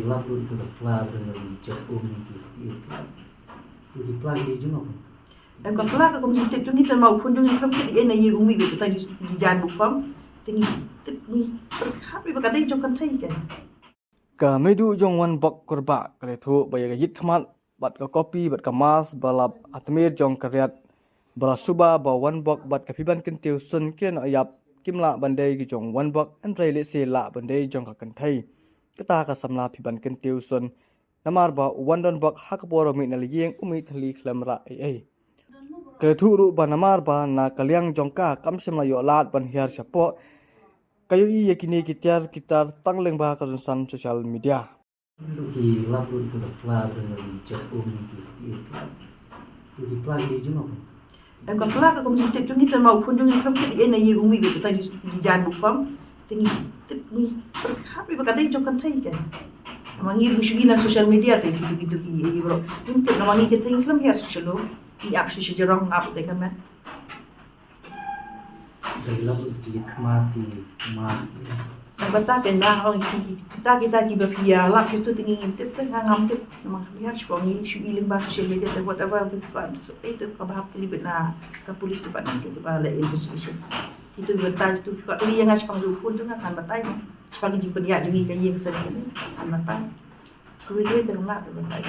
lapu itu da plada ng Japon itu di plada di Juno. Em còn plaka kom jite tu ni tan mau kun jungi from kiti ena ye umi be ta di jan bu pam tingi ni happy ba kadai jong kan thai kan ka medu jong wan bak korba kale thu baya yit khamat bat ka copy bat ka mas balap atmir jong karyat bala suba ba wan bak bat ka piban kin tiu sun ken ayap kimla bandai gi jong wan bak an rai le se la bandai jong ka kan thai kata ka samla piban kin tiu sun namar ba wan don bak hak boro mi nal yeng umi thali khlamra ai kale thu ru ba namar ba na kalyang jong ka kam semla yo lat ban hiar sapo kayu i yakini kitar tangleng ba ka san social media Di lapu itu da plada ng Japon itu di plada di Juno. em còn plaka kom jite tu ni tan mau kun jungi from kiti ena ye umi be ta di jan bu pam tingi ni happy ba kadai jong kan thai kan mangi gushi na social media te gitu ki bro mungkin na mangi ke thai klam hiar social lo i ap shi jarong ap te kan Dari lapu itu di kemati mas. Ang bata kan na ang kita ba pia lap itu tingin tip ngam tip namang lihat spongi shu ilim ba social media te whatever itu ka bahap libet na ka polis tu patang tu ba la investigation itu betal tu ka li yang aspang du pun tu kan batai spang ji dia jadi ka yang sen kan batai kuwi tu ternak tu batai